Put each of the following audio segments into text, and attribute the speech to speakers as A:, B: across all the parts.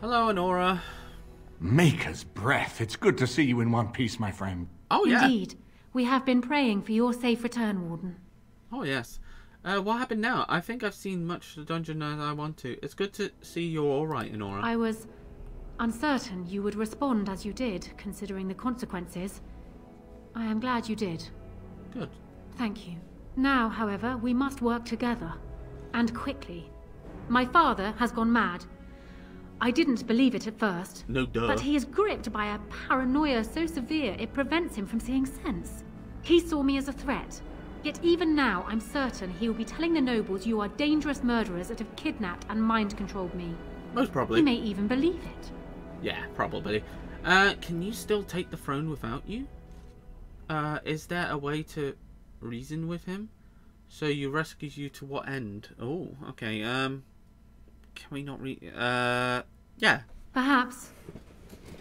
A: Hello, Honora.
B: Maker's breath. It's good to see you in one piece, my friend.
A: Oh, yeah.
C: Indeed. We have been praying for your safe return, Warden.
A: Oh, yes. What happened now? I think I've seen much of the dungeon as I want to. It's good to see you're alright, Honora.
C: I was uncertain you would respond as you did, considering the consequences. I am glad you did.
A: Good.
C: Thank you. Now, however, we must work together. And quickly. My father has gone mad. I didn't believe it at first.
A: No duh.
C: But he is gripped by a paranoia so severe it prevents him from seeing sense. He saw me as a threat. Yet even now, I'm certain he will be telling the nobles you are dangerous murderers that have kidnapped and mind-controlled me.
A: Most probably.
C: He may even believe it.
A: Yeah, probably. Can you still take the throne without you? Is there a way to reason with him? So you rescues you to what end? Oh, okay, can we not yeah.
C: Perhaps.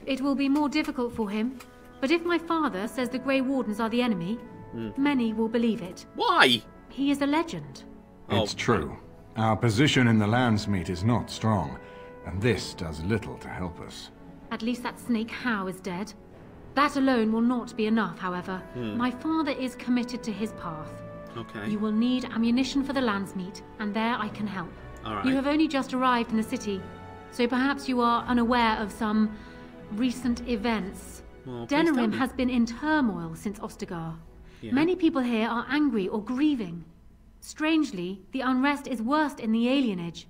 C: It will be more difficult for him. But if my father says the Grey Wardens are the enemy, many will believe it.
A: Why?
C: He is a legend.
B: It's true. Our position in the Landsmeet is not strong, and this does little to help us.
C: At least that snake Howe is dead. That alone will not be enough, however. My father is committed to his path.
A: Okay.
C: You will need ammunition for the Landsmeet, and there I can help.
A: Alright.
C: You have only just arrived in the city, so perhaps you are unaware of some recent events.
A: Well, please tell
C: Denerim
A: me.
C: has been in turmoil since Ostagar.
A: Yeah.
C: Many people here are angry or grieving. Strangely, the unrest is worst in the alienage.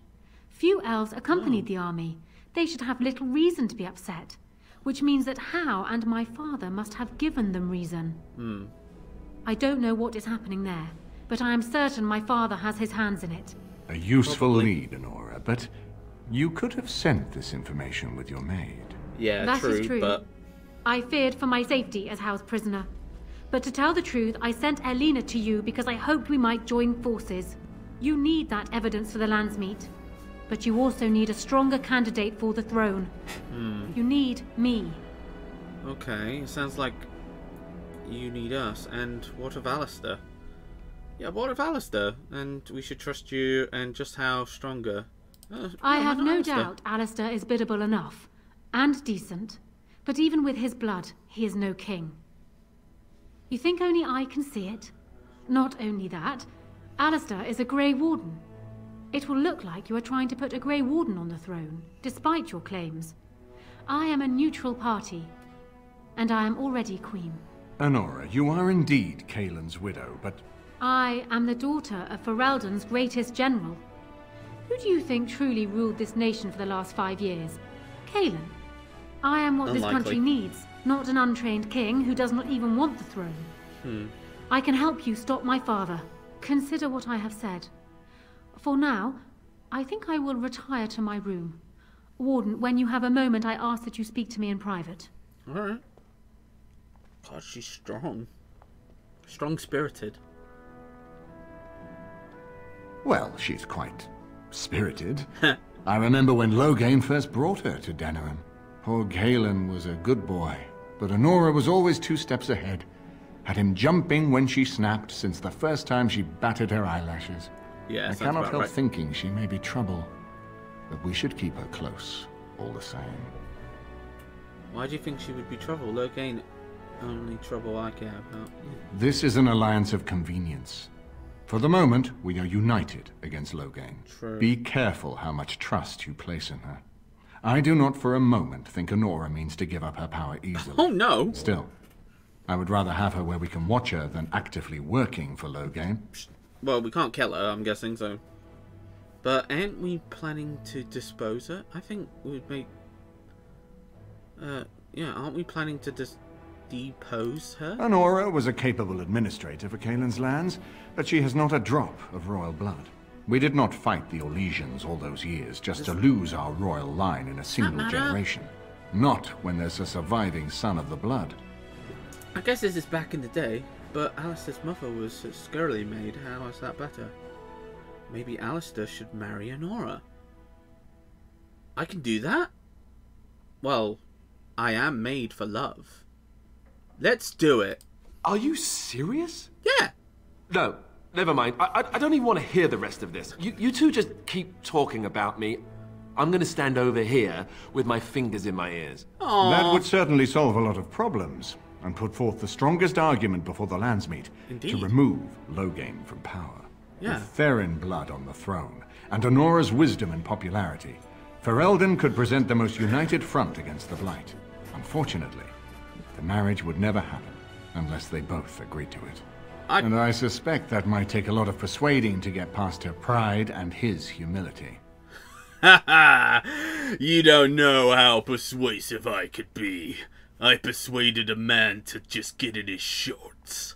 C: Few elves accompanied the army. They should have little reason to be upset, which means that Howe and my father must have given them reason. I don't know what is happening there, but I am certain my father has his hands in it.
B: A useful
A: Probably.
B: lead, Honora, but you could have sent this information with your maid.
A: Yeah,
C: That is
A: true,
C: true.
A: but
C: I feared for my safety as Howe's prisoner. But to tell the truth, I sent Erlina to you because I hoped we might join forces. You need that evidence for the Landsmeet. But you also need a stronger candidate for the throne. You need me.
A: okay, it sounds like you need us. And what of Alistair? Yeah, what of Alistair? And we should trust you, and just how stronger?
C: I have no
A: Alistair.
C: doubt Alistair is biddable enough. And decent. But even with his blood, he is no king. You think only I can see it? Not only that, Alistair is a Grey Warden. It will look like you are trying to put a Grey Warden on the throne, despite your claims. I am a neutral party, and I am already queen.
B: Honora, you are indeed Kaelin's widow, but
C: I am the daughter of Ferelden's greatest general. Who do you think truly ruled this nation for the last 5 years? Kaelin. I am what this
A: Unlikely.
C: country needs, not an untrained king who does not even want the throne. I can help you stop my father. Consider what I have said. For now, I think I will retire to my room. Warden, when you have a moment, I ask that you speak to me in private.
A: Alright. God, she's strong. Strong-spirited.
B: well, she's quite spirited. I remember when Loghain first brought her to Denerim. Poor Galen was a good boy, but Honora was always 2 steps ahead. Had him jumping when she snapped since the first time she batted her eyelashes.
A: Yeah,
B: I
A: sounds
B: cannot
A: about
B: help
A: right.
B: thinking she may be trouble, but we should keep her close, all the same.
A: Why do you think she would be trouble? Loghain, only trouble I care about.
B: This is an alliance of convenience. For the moment, we are united against Loghain.
A: True.
B: Be careful how much trust you place in her. I do not for a moment think Honora means to give up her power easily.
A: Oh no!
B: Still, I would rather have her where we can watch her than actively working for Loghain.
A: Well, we can't kill her, I'm guessing, so... But aren't we planning to dispose her? I think we'd make... yeah, aren't we planning to depose her?
B: Honora was a capable administrator for Kaelin's lands, but she has not a drop of royal blood. We did not fight the Orlesians all those years just to lose our royal line in a single
A: matter?
B: generation. Not when there's a surviving son of the blood.
A: I guess this is back in the day, but Alistair's mother was a scurrily maid. How is that better? Maybe Alistair should marry Honora. I can do that? Well, I am made for love. Let's do it.
D: Are you serious?
A: Yeah.
D: No, never mind. I don't even want to hear the rest of this. You two just keep talking about me. I'm gonna stand over here with my fingers in my ears.
B: That would certainly solve a lot of problems, and put forth the strongest argument before the Landsmeet
A: Indeed.
B: to remove Loghain from power.
A: Yeah.
B: With Therin blood on the throne, and Honora's wisdom and popularity, Ferelden could present the most united front against the Blight. Unfortunately, the marriage would never happen unless they both agreed to it. And I suspect that might take a lot of persuading to get past her pride and his humility.
A: Ha ha! You don't know how persuasive I could be. I persuaded a man to just get in his shorts.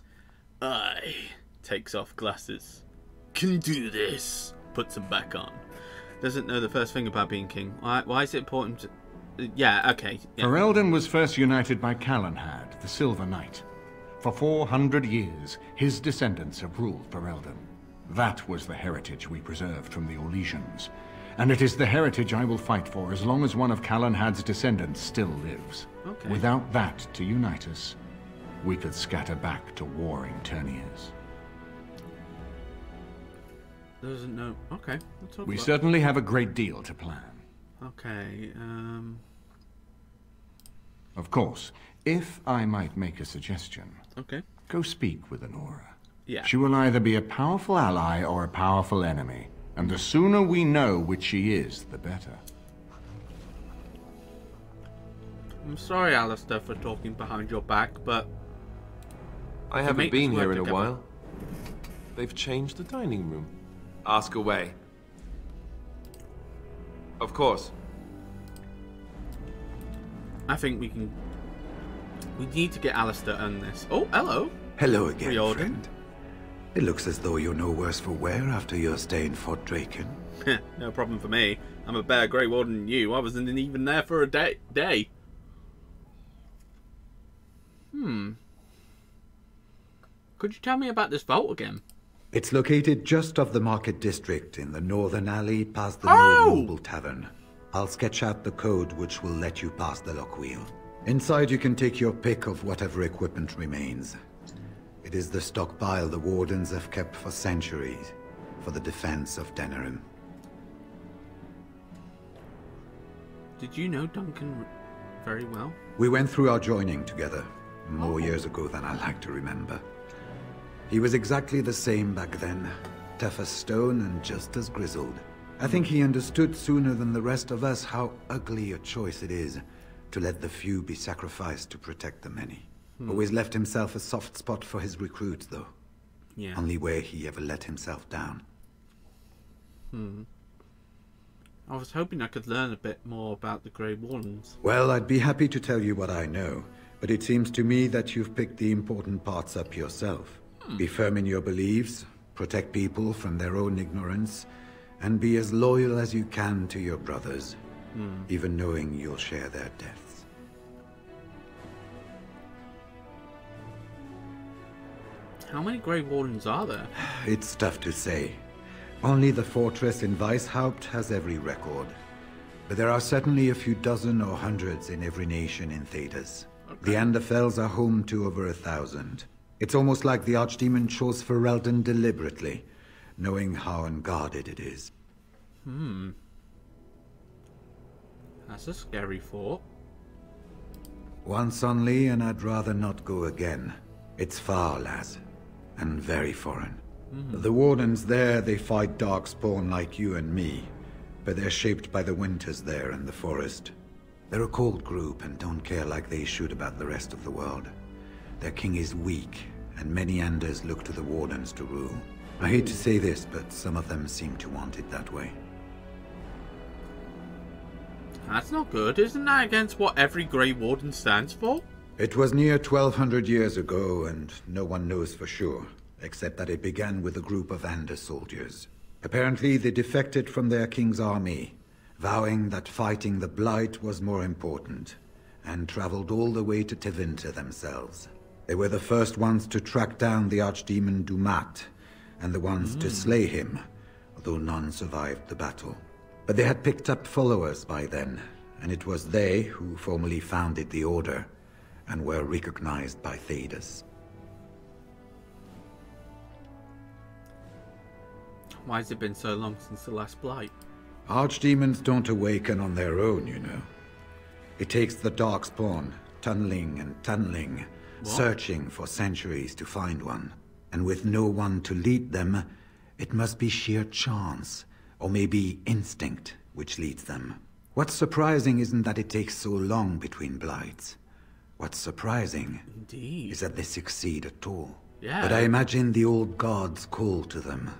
A: I takes off glasses. Can do this. Puts them back on. Doesn't know the first thing about being king. Why is it important to... Yeah, okay. Yeah.
B: Ferelden was first united by Calenhad, the Silver Knight. For 400 years, his descendants have ruled Ferelden. That was the heritage we preserved from the Orlesians. And it is the heritage I will fight for as long as one of Calenhad's descendants still lives.
A: Okay.
B: Without that to unite us, we could scatter back to warring Terniers.
A: Doesn't know... Okay, we'll talk
B: We
A: about...
B: certainly have a great deal to plan.
A: Okay,
B: Of course, if I might make a suggestion,
A: Okay.
B: go speak with Honora.
A: Yeah.
B: She will either be a powerful ally or a powerful enemy. And the sooner we know which she is, the better.
A: I'm sorry, Alistair, for talking behind your back, but...
D: I
A: make
D: haven't
A: this
D: been
A: work
D: here in a
A: together.
D: while. They've changed the dining room. Ask away. Of course.
A: I think we can... We need to get Alistair on this. Oh, hello.
E: Hello again,
A: Riordan.
E: friend. It looks as though you're no worse for wear after your stay in Fort Draken.
A: No problem for me. I'm a better Grey Warden than you. I wasn't even there for a day. Could you tell me about this vault again?
E: It's located just off the Market District in the northern alley past the
A: Oh!
E: Lord Noble Tavern. I'll sketch out the code which will let you pass the lock wheel. Inside you can take your pick of whatever equipment remains. It is the stockpile the Wardens have kept for centuries for the defense of Denerim.
A: Did you know Duncan very well?
E: We went through our joining together, more years ago than I like to remember. He was exactly the same back then, tough as stone and just as grizzled. I think he understood sooner than the rest of us how ugly a choice it is to let the few be sacrificed to protect the many. Always left himself a soft spot for his recruits, though.
A: Yeah.
E: Only way he ever let himself down.
A: I was hoping I could learn a bit more about the Grey Wardens.
E: Well, I'd be happy to tell you what I know, but it seems to me that you've picked the important parts up yourself. Be firm in your beliefs, protect people from their own ignorance, and be as loyal as you can to your brothers, even knowing you'll share their deaths.
A: How many Grey Wardens are there?
E: It's tough to say. Only the fortress in Weishaupt has every record. But there are certainly a few dozen or hundreds in every nation in Thedas. The Anderfells are home to over 1,000. It's almost like the Archdemon chose Ferelden deliberately, knowing how unguarded it is.
A: That's a scary thought.
E: Once only, and I'd rather not go again. It's far, lass, and very foreign. The Wardens there, they fight Darkspawn like you and me, but they're shaped by the winters there in the forest. They're a cold group and don't care like they should about the rest of the world. Their king is weak, and many Anders look to the Wardens to rule. I hate to say this, but some of them seem to want it that way.
A: That's not good. Isn't that against what every Grey Warden stands for?
E: It was near 1,200 years ago, and no one knows for sure, except that it began with a group of Ander soldiers. Apparently, they defected from their king's army, vowing that fighting the Blight was more important, and traveled all the way to Tevinter themselves. They were the first ones to track down the Archdemon Dumat, and the ones to slay him, although none survived the battle. But they had picked up followers by then, and it was they who formally founded the Order, and were recognized by Thedas.
A: Why has it been so long since the last Blight?
E: Archdemons don't awaken on their own, you know. It takes the Darkspawn tunneling and tunneling, searching for centuries to find one. And with no one to lead them, it must be sheer chance, or maybe instinct, which leads them. What's surprising isn't that it takes so long between blights. What's surprising
A: Indeed.
E: is that they succeed at all.
A: Yeah.
E: But I imagine the old gods call to them.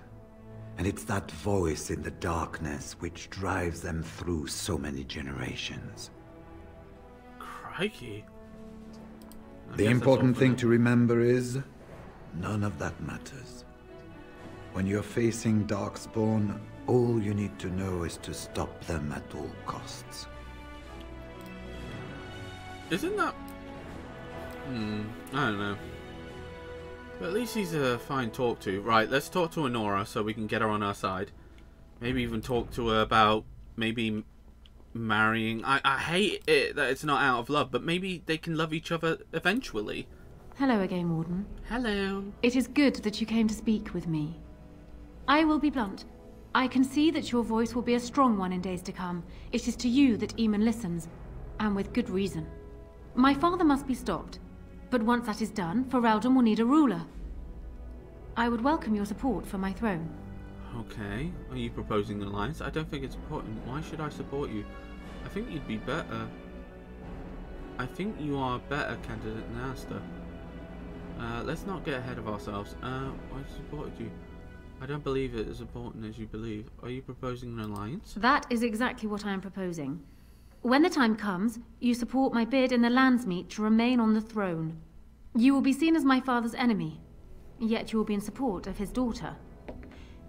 E: And it's that voice in the darkness which drives them through so many generations.
A: Crikey.
E: The important thing to remember is, none of that matters. When you're facing Darkspawn, all you need to know is to stop them at all costs.
A: Isn't that... I don't know. But at least he's a fine talk to. Right, let's talk to Anora so we can get her on our side. Maybe even talk to her about maybe marrying. I hate it that it's not out of love, but maybe they can love each other eventually.
C: Hello again, Warden.
A: Hello.
C: It is good that you came to speak with me. I will be blunt. I can see that your voice will be a strong one in days to come. It is to you that Eamon listens, and with good reason. My father must be stopped, but once that is done, Ferelden will need a ruler. I would welcome your support for my throne.
A: Okay. Are you proposing an alliance? I don't think it's important. Why should I support you? I think you'd be better. I think you are a better candidate than Alistair. Let's not get ahead of ourselves. I supported you. I don't believe it as important as you believe. Are you proposing an alliance?
C: That is exactly what I am proposing. When the time comes, you support my bid in the Landsmeet to remain on the throne. You will be seen as my father's enemy, yet you will be in support of his daughter.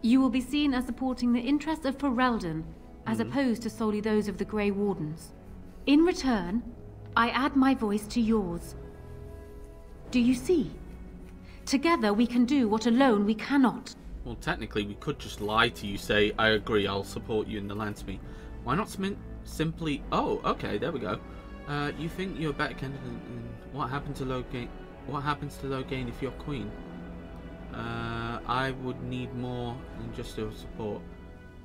C: You will be seen as supporting the interests of Ferelden, as opposed to solely those of the Grey Wardens. In return, I add my voice to yours. Do you see? Together we can do what alone we cannot.
A: Well, technically, we could just lie to you, say, I agree, I'll support you in the Landsmeet. Why not simply... Oh, okay, there we go. You think you're a better candidate than... What happens to Loghain? What happens to Loghain if you're queen? I would need more than just your support.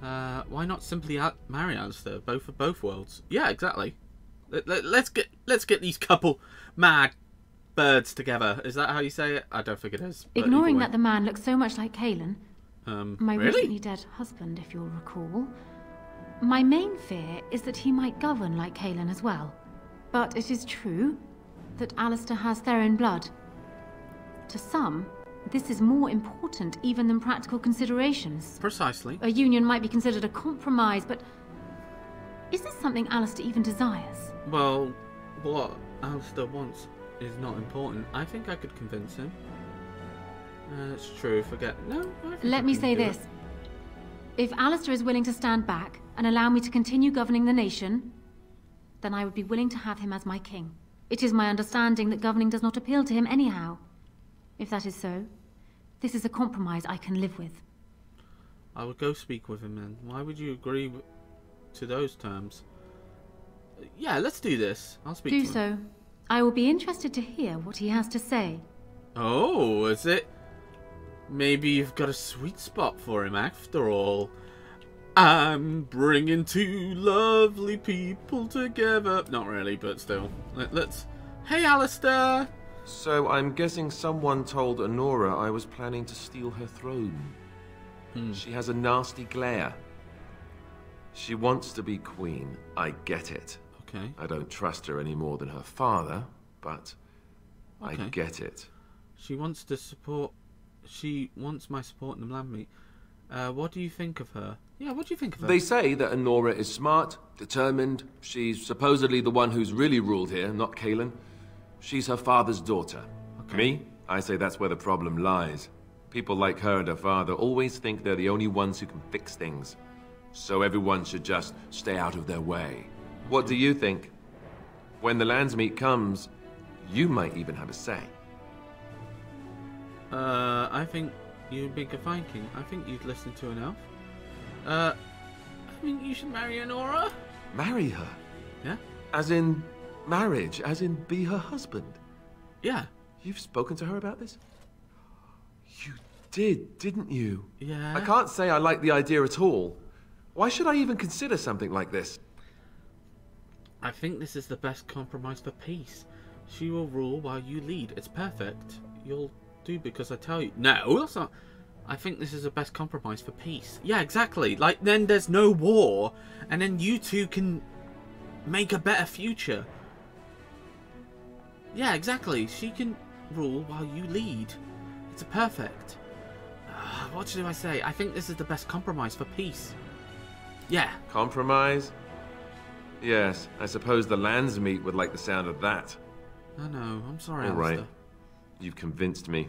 A: Why not simply marry Alistair, both for both worlds? Yeah, exactly. Let's get these couple mad birds together. Is that how you say it? I don't think it is.
C: Ignoring that the man looks so much like Cailan, my
A: really?
C: recently dead husband, if you'll recall, my main fear is that he might govern like Cailan as well. But it is true that Alistair has Theron blood. To some, this is more important even than practical considerations.
A: Precisely.
C: A union might be considered a compromise, but is this something Alistair even desires?
A: Well, what Alistair wants is not important. I think I could convince him. It's true, forget... No, I think
C: Let
A: I
C: me
A: can
C: say
A: do
C: this.
A: it.
C: If Alistair is willing to stand back and allow me to continue governing the nation, then I would be willing to have him as my king. It is my understanding that governing does not appeal to him anyhow. If that is so, this is a compromise I can live with.
A: I would go speak with him then. Why would you agree to those terms? Yeah, let's do this. I'll speak to
C: Do
A: him.
C: so. I will be interested to hear what he has to say.
A: Oh, is it? Maybe you've got a sweet spot for him after all. I'm bringing two lovely people together. Not really, but still. Let's... Hey, Alistair!
D: So I'm guessing someone told Anora I was planning to steal her throne. She has a nasty glare. She wants to be queen. I get it.
A: Okay.
D: I don't trust her any more than her father, but I
A: Okay.
D: get it.
A: She wants to support... She wants my support in the Landmeet. What do you think of her? Yeah, what do you think of her?
D: They say that Anora is smart, determined. She's supposedly the one who's really ruled here, not Cailan. She's her father's daughter.
A: Okay.
D: Me? I say that's where the problem lies. People like her and her father always think they're the only ones who can fix things. So everyone should just stay out of their way. What do you think? When the Landsmeet comes, you might even have a say.
A: I think you'd be a fine king. I think you'd listen to an elf. I think you should marry Anora.
D: Marry her?
A: Yeah?
D: As in marriage? As in be her husband?
A: Yeah.
D: You've spoken to her about this? You did, didn't you?
A: Yeah.
D: I can't say I like the idea at all. Why should I even consider something like this?
A: I think this is the best compromise for peace. She will rule while you lead. It's perfect. You'll do because I tell you. No, that's not. I think this is the best compromise for peace. Yeah, exactly. Like, then there's no war, and then you two can make a better future. Yeah, exactly. She can rule while you lead. It's perfect. What do I say? I think this is the best compromise for peace. Yeah.
D: Compromise? Yes, I suppose the Landsmeet would like the sound of that.
A: I know. I'm sorry,
D: All right.
A: Alistair.
D: You've convinced me.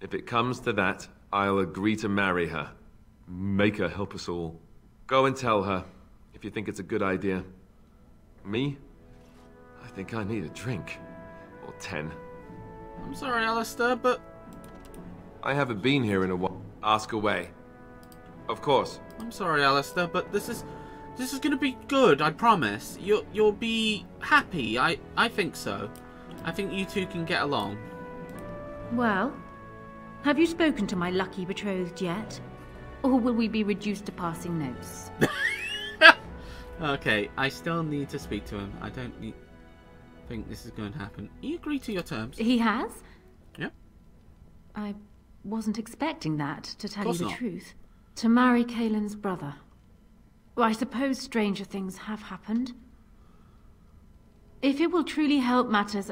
D: If it comes to that, I'll agree to marry her. Make her help us all. Go and tell her, if you think it's a good idea. Me? I think I need a drink. Or 10.
A: I'm sorry, Alistair, but
D: I haven't been here in a while. Ask away. Of course.
A: I'm sorry, Alistair, but this is gonna be good. I promise. You'll be happy. I think so. I think you two can get along.
C: Well, have you spoken to my lucky betrothed yet? Or will we be reduced to passing notes?
A: Okay, I still need to speak to him. I don't think this is going to happen. He agreed to your terms.
C: He has?
A: Yeah.
C: I wasn't expecting that, to tell you
A: Course
C: the
A: not.
C: truth. To marry Kaelin's brother. Well, I suppose stranger things have happened. If it will truly help matters...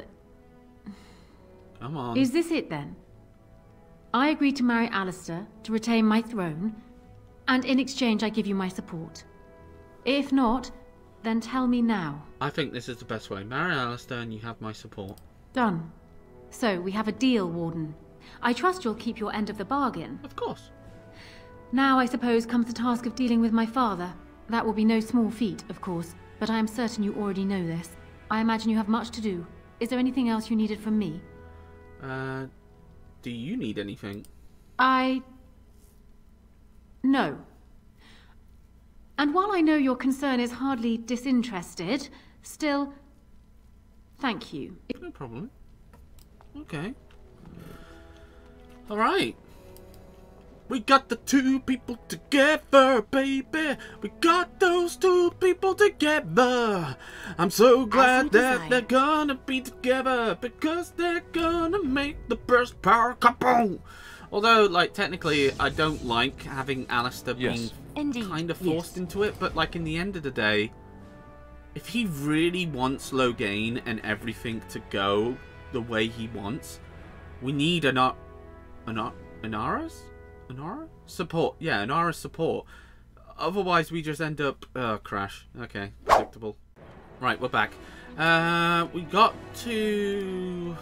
A: Come on.
C: Is this it then? I agree to marry Alistair to retain my throne, and in exchange I give you my support. If not, then tell me now.
A: I think this is the best way. Marry Alistair and you have my support.
C: Done. So, we have a deal, Warden. I trust you'll keep your end of the bargain.
A: Of course.
C: Now, I suppose, comes the task of dealing with my father. That will be no small feat, of course, but I am certain you already know this. I imagine you have much to do. Is there anything else you needed from me?
A: Do you need anything?
C: No. And while I know your concern is hardly disinterested, still, thank you.
A: No problem. Okay. Alright. We got the two people together, baby. We got those two people together. I'm so glad that they're gonna be together because they're gonna make the best power couple. Although, like, technically, I don't like having Alistair being kind of forced into it, but, like, in the end of the day, if he really wants Loghain and everything to go the way he wants, we need Inara's support. Yeah, Inara's support. Otherwise, we just end up... crash. Okay, predictable. Right, we're back. We got to...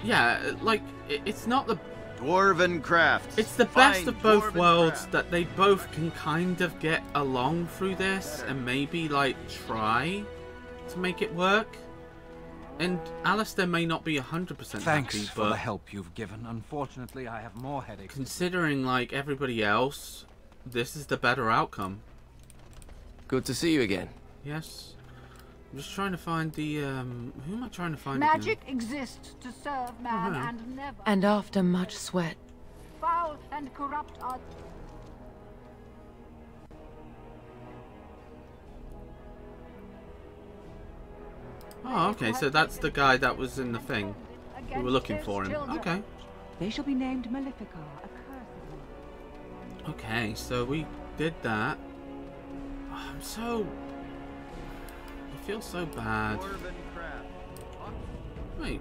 A: Yeah, like, it's not the...
F: Dwarven crafts.
A: It's the best of both worlds that they both can kind of get along through this and maybe, like, try to make it work. And Alistair may not be 100%
G: Thanks
A: happy,
G: for the
A: but
G: help you've given. Unfortunately, I have more headaches.
A: considering, like, everybody else, this is the better outcome.
H: Good to see you again.
A: Yes. I'm just trying to find the, who am I trying to find
I: Magic
A: again?
I: exists to serve man
A: Uh-huh.
I: and never.
J: And after much sweat.
I: Foul and corrupt are...
A: Oh, okay, so that's the guy that was in the thing. We were looking for him. Okay.
J: They shall be named Malefica, a curse.
A: Okay, so we did that. Oh, I'm so... I feel so bad. Wait,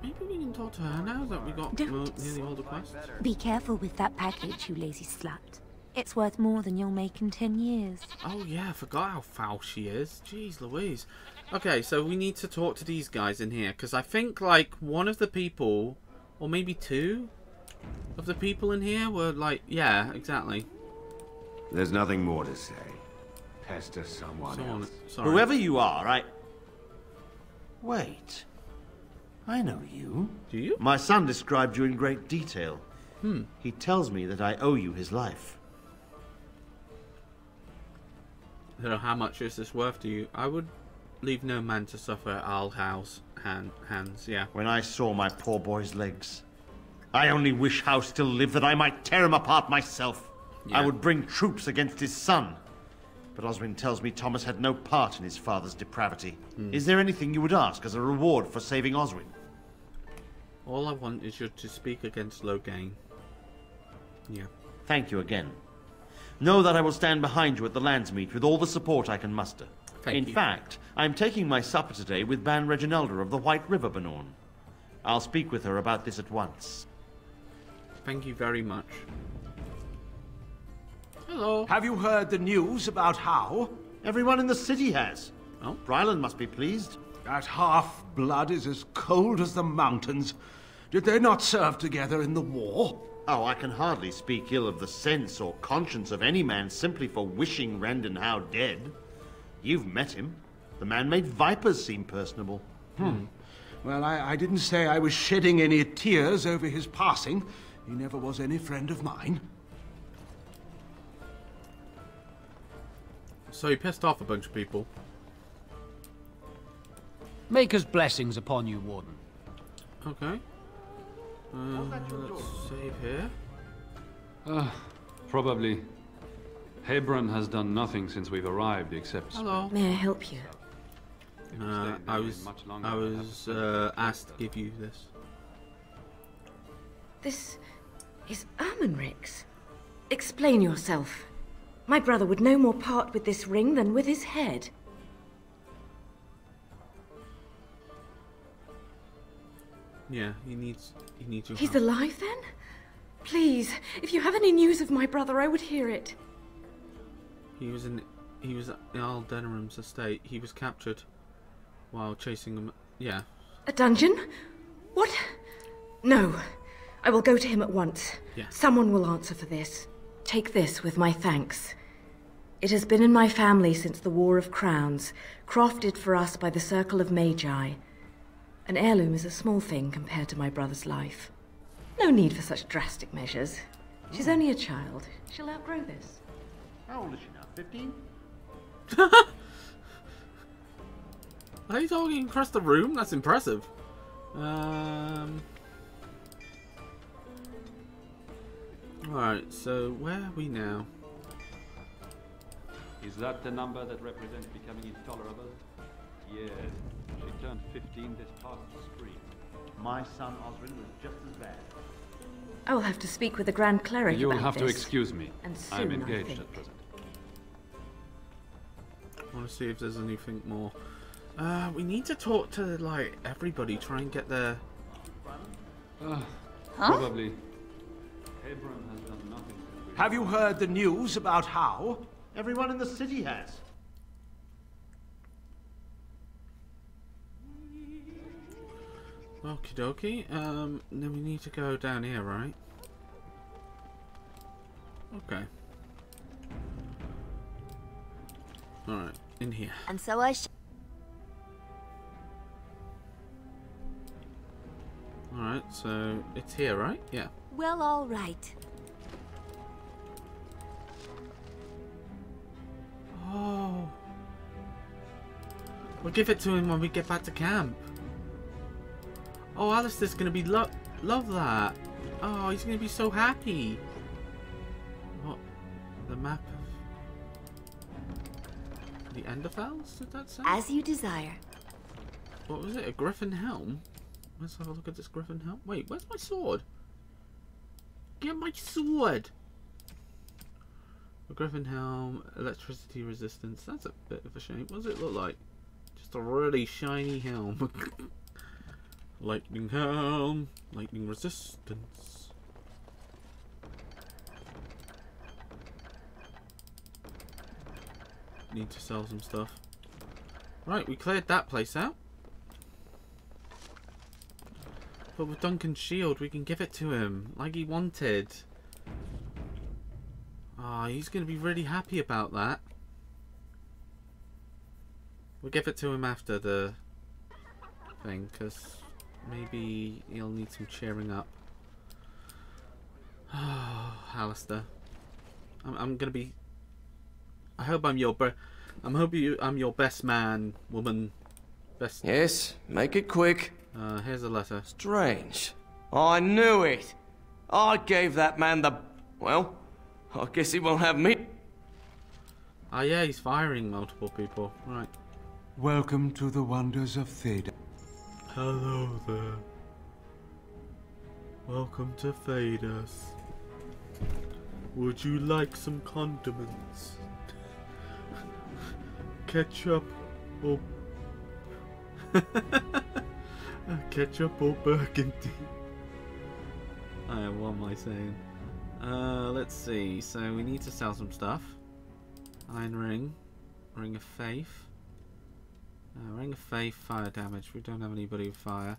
A: maybe we can talk to her now that we got nearly all the quests?
K: Be careful with that package, you lazy slut. It's worth more than you'll make in 10 years.
A: Oh yeah, I forgot how foul she is. Jeez Louise. Okay, so we need to talk to these guys in here, because I think, like, one of the people, or maybe two of the people in here were like, yeah, exactly.
F: There's nothing more to say. Pester someone else.
A: Sorry.
L: Whoever you are, Wait. I know you.
A: Do you?
L: My son described you in great detail. He tells me that I owe you his life.
A: I don't know how much is this worth to you. I would leave no man to suffer at Alhaus hands, yeah.
L: When I saw my poor boy's legs, I only wish House still lived that I might tear him apart myself.
A: Yeah.
L: I would bring troops against his son. But Oswin tells me Thomas had no part in his father's depravity. Is there anything you would ask as a reward for saving Oswin?
A: All I want is you to speak against Loghain. Yeah.
L: Thank you again. Know that I will stand behind you at the Landsmeet with all the support I can muster. In fact, I'm taking my supper today with Ban Reginalda of the White River Banorn. I'll speak with her about this at once.
A: Thank you very much. Hello.
M: Have you heard the news about How?
L: Everyone in the city has.
A: Oh?
L: Ryland must be pleased.
M: That half-blood is as cold as the mountains. Did they not serve together in the war?
L: Oh, I can hardly speak ill of the sense or conscience of any man simply for wishing Randon Howe dead. You've met him. The man made vipers seem personable.
M: Well, I didn't say I was shedding any tears over his passing. He never was any friend of mine.
A: So he pissed off a bunch of people.
G: Maker's blessings upon you, Warden.
A: Okay. Let's save here.
N: Probably. Hebron has done nothing since we've arrived except...
A: Hello.
J: May I help you?
A: I was asked to give you this.
J: This is Ermenric's. Explain yourself. My brother would no more part with this ring than with his head.
A: Yeah, he needs your
J: He's
A: help.
J: alive then? Please, if you have any news of my brother, I would hear it.
A: He was in Earl Denerim's estate. He was captured while chasing him. Yeah.
J: A dungeon? What? No. I will go to him at once.
A: Yeah.
J: Someone will answer for this. Take this with my thanks. It has been in my family since the War of Crowns, crafted for us by the Circle of Magi. An heirloom is a small thing compared to my brother's life. No need for such drastic measures. She's only a child. She'll outgrow this.
L: How old is she now? 15?
A: Are you talking across the room? That's impressive. Alright, so where are we now?
N: Is that the number that represents becoming intolerable? Yes. She turned 15 this past spring.
L: My son Oswin was just as bad.
J: I will have to speak with the Grand Cleric
N: You'll
J: about
N: have to
J: this.
N: excuse me.
J: And soon,
N: I'm
J: I
N: engaged
J: think.
N: at present.
A: I want to see if there's anything more. We need to talk to, like, everybody, try and get their...
N: Probably. Hebron has done nothing.
M: Have you heard the news about How?
L: Everyone in the city has.
A: Okie dokie. Then we need to go down here, right? Okay. Alright, in here.
K: And so I
A: Alright, so it's here, right? Yeah.
K: Well, all right.
A: Oh. We'll give it to him when we get back to camp. Oh, Alistair's gonna be love that. Oh, he's gonna be so happy. What? The map of the Enderfels? Did that say?
K: As you desire.
A: What was it? A griffin helm? Let's have a look at this griffin helm. Wait, where's my sword? Get my sword! A griffin helm, electricity resistance. That's a bit of a shame. What does it look like? Just a really shiny helm. Lightning helm. Lightning resistance. Need to sell some stuff. Right, we cleared that place out. But with Duncan's shield, we can give it to him like he wanted. Ah, he's going to be really happy about that. We'll give it to him after the thing, because maybe he'll need some cheering up. Oh, Alistair. I'm going to be... I hope I'm your... I'm your best man, woman. Best...
H: Yes, make it quick.
A: Here's a letter.
H: Strange. I knew it. I gave that man the... Well, I guess he won't have me.
A: Oh yeah, he's firing multiple people. Right.
M: Welcome to the wonders of Theda.
A: Hello there. Welcome to Thedas. Would you like some condiments? Ketchup or... ketchup or burgundy? What am I saying? Let's see. So we need to sell some stuff. Iron ring. Ring of faith. Ring of faith, fire damage. We don't have anybody with fire.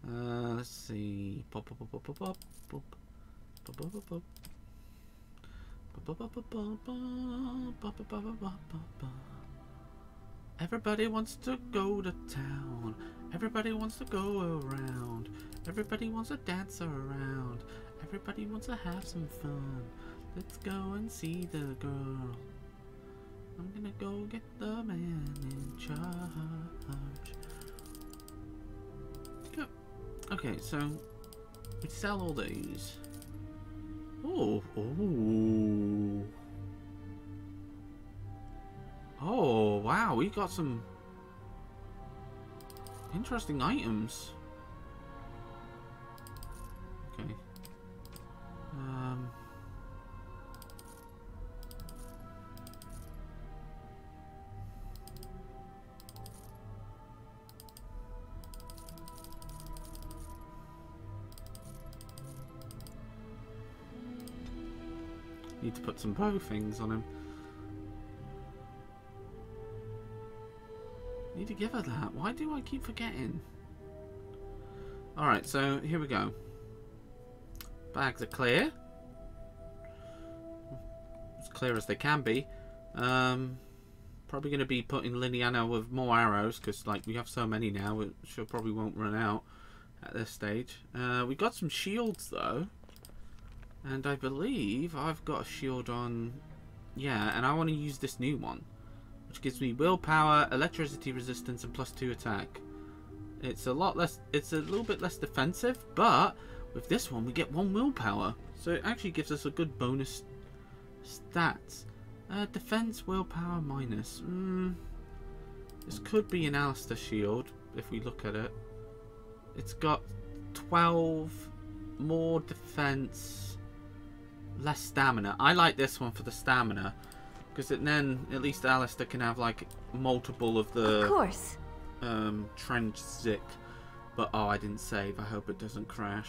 A: Let's see. Pop, pop, pop, pop, pop, pop, pop, pop, pop, pop, pop. Everybody wants to go to town. Everybody wants to go around. Everybody wants to dance around. Everybody wants to have some fun. Let's go and see the girl. I'm gonna go get the man in charge. Go. Okay, so we sell all these. Oh, oh, oh! Wow, we got some interesting items. Okay. Need to put some bow things on him. Need to give her that. Why do I keep forgetting? Alright, so here we go. Bags are clear. As clear as they can be. Probably going to be putting Liliana with more arrows, because like we have so many now, it sure probably won't run out at this stage. We got some shields though. And I believe I've got a shield on... Yeah, and I want to use this new one. Which gives me willpower, electricity resistance, and +2 attack. It's a lot less... It's a little bit less defensive, but with this one we get 1 willpower. So it actually gives us a good bonus stats. Defense, willpower, minus. This could be an Alistair shield, if we look at it. It's got 12 more defense... less stamina. I like this one for the stamina, because then at least Alistair can have like multiple of the
K: of course.
A: Trench Zik. But oh, I didn't save. I hope it doesn't crash.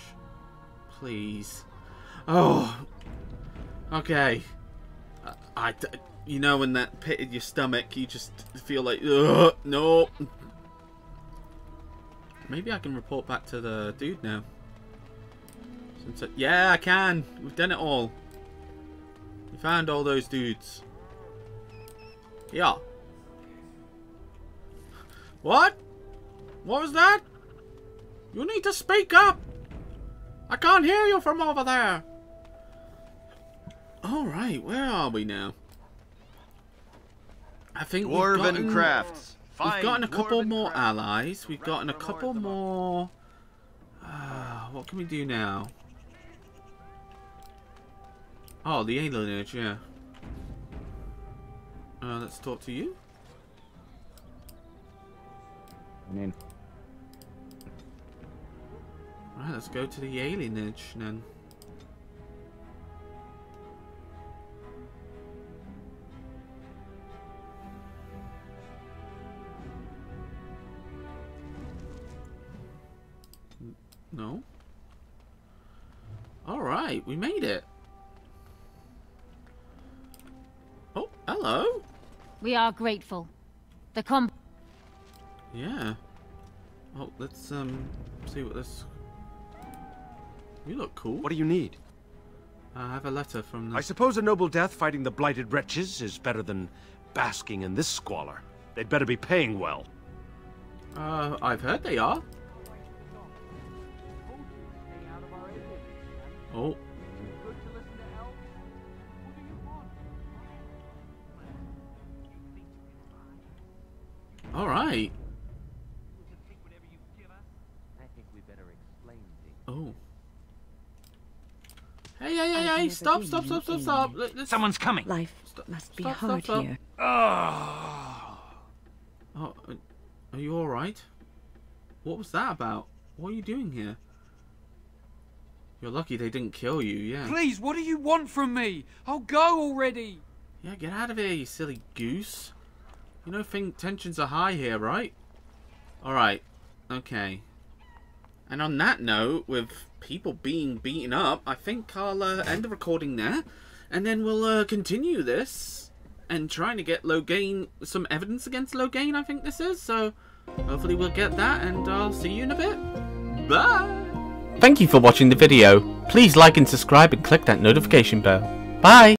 A: Please. Oh. Okay. You know, in that pit in your stomach, you just feel like, ugh, no. Maybe I can report back to the dude now. Yeah, I can. We've done it all. We found all those dudes. Yeah. What? What was that? You need to speak up. I can't hear you from over there. Alright, where are we now? I think
F: Dwarven crafts.
A: We've gotten a couple more allies. We've gotten a couple more... what can we do now? Oh, the alienage, yeah. Let's talk to you.
O: In.
A: Right, let's go to the alienage then. No. Alright, we made it. Oh, hello.
K: We are grateful. The
A: Yeah. Oh, let's see what this... You look cool.
P: What do you need?
A: I have a letter from the...
P: I suppose a noble death fighting the blighted wretches is better than basking in this squalor. They'd better be paying well.
A: I've heard they are. Oh. All right.
Q: I think we better explain things.
A: Oh. Hey, stop.
G: Someone's coming.
O: Life must be
A: Stop.
O: hard here.
A: Oh, are you alright? What was that about? What are you doing here? You're lucky they didn't kill you, yeah.
Q: Please, what do you want from me? I'll go already.
A: Yeah, get out of here, you silly goose. You know, tensions are high here, right? Alright, okay. And on that note, with people being beaten up, I think I'll end the recording there. And then we'll continue this. And trying to get Loghain, some evidence against Loghain, I think this is. So, hopefully we'll get that, and I'll see you in a bit. Bye! Thank you for watching the video. Please like and subscribe and click that notification bell. Bye!